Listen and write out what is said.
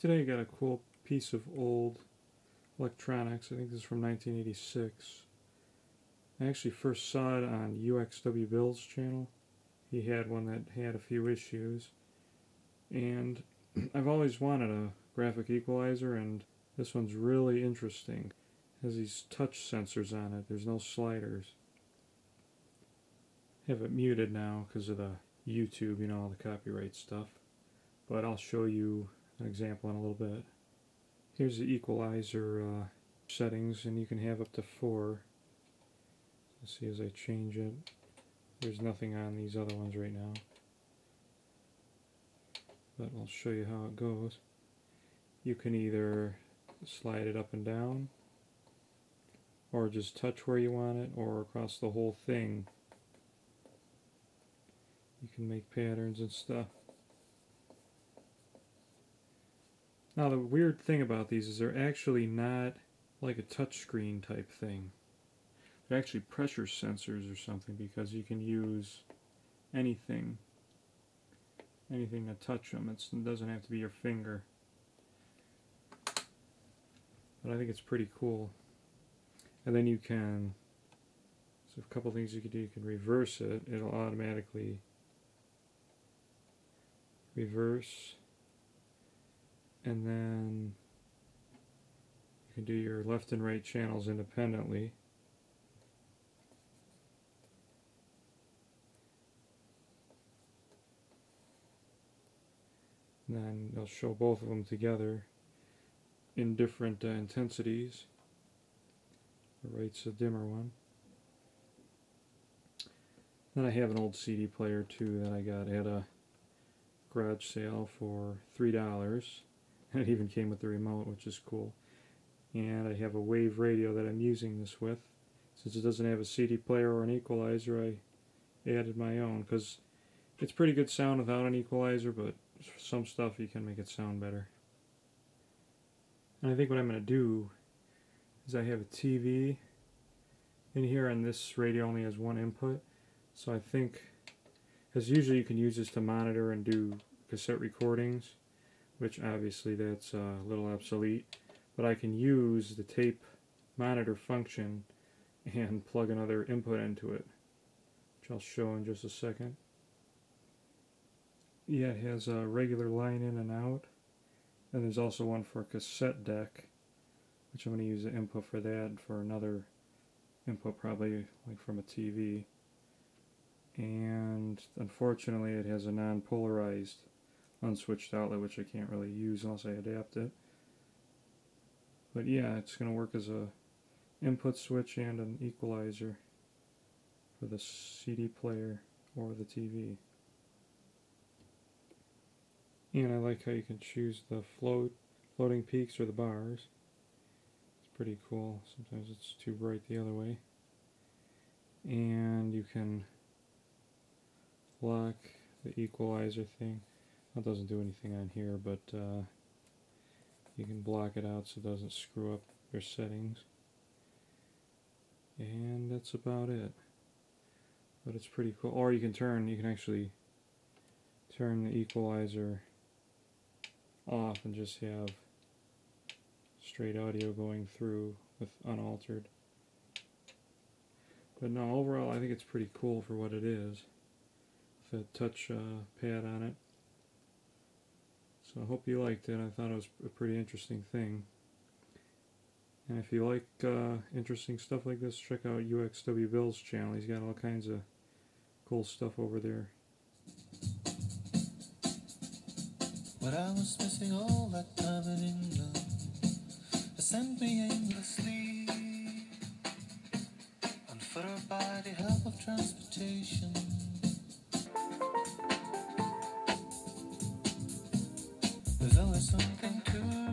Today I got a cool piece of old electronics. I think this is from 1986. I actually first saw it on uxwbill's channel. He had one that had a few issues. And I've always wanted a graphic equalizer, and this one's really interesting. It has these touch sensors on it. There's no sliders. I have it muted now because of the YouTube, you know, all the copyright stuff. But I'll show you an example in a little bit. Here's the equalizer settings, and you can have up to 4. Let's see as I change it. There's nothing on these other ones right now, but I'll show you how it goes. You can either slide it up and down, or just touch where you want it, or across the whole thing. You can make patterns and stuff. Now the weird thing about these is they're actually not like a touchscreen type thing. They're actually pressure sensors or something, because you can use anything to touch them. It doesn't have to be your finger. But I think it's pretty cool. And then you can, so a couple things you can do. You can reverse it. It'll automatically reverse. And then you can do your left and right channels independently. And then they'll show both of them together in different intensities. The right's a dimmer one. Then I have an old CD player too that I got at a garage sale for $3. And it even came with the remote, which is cool. And I have a wave radio that I'm using this with. Since it doesn't have a CD player or an equalizer, I added my own, because it's pretty good sound without an equalizer, but for some stuff you can make it sound better. And I think what I'm going to do is I have a TV in here, and this radio only has one input. So I think, because usually you can use this to monitor and do cassette recordings, which obviously that's a little obsolete, but I can use the tape monitor function and plug another input into it, which I'll show in just a second. Yeah, it has a regular line in and out, and there's also one for a cassette deck, which I'm going to use the input for that, for another input probably like from a TV. And unfortunately it has a non-polarized unswitched outlet, which I can't really use unless I adapt it. But yeah, it's going to work as a input switch and an equalizer for the CD player or the TV. And I like how you can choose the floating peaks or the bars. It's pretty cool. Sometimes it's too bright the other way. And you can lock the equalizer thing. That doesn't do anything on here, but you can block it out so it doesn't screw up your settings. And that's about it. But it's pretty cool. Or you can actually turn the equalizer off and just have straight audio going through with unaltered. But no, overall I think it's pretty cool for what it is, with a touch pad on it. So I hope you liked it. I thought it was a pretty interesting thing. And if you like interesting stuff like this, check out uxwbill's channel. He's got all kinds of cool stuff over there. But I was missing all that time in England. It sent me aimlessly, unfettered by the help of transportation. There's always something to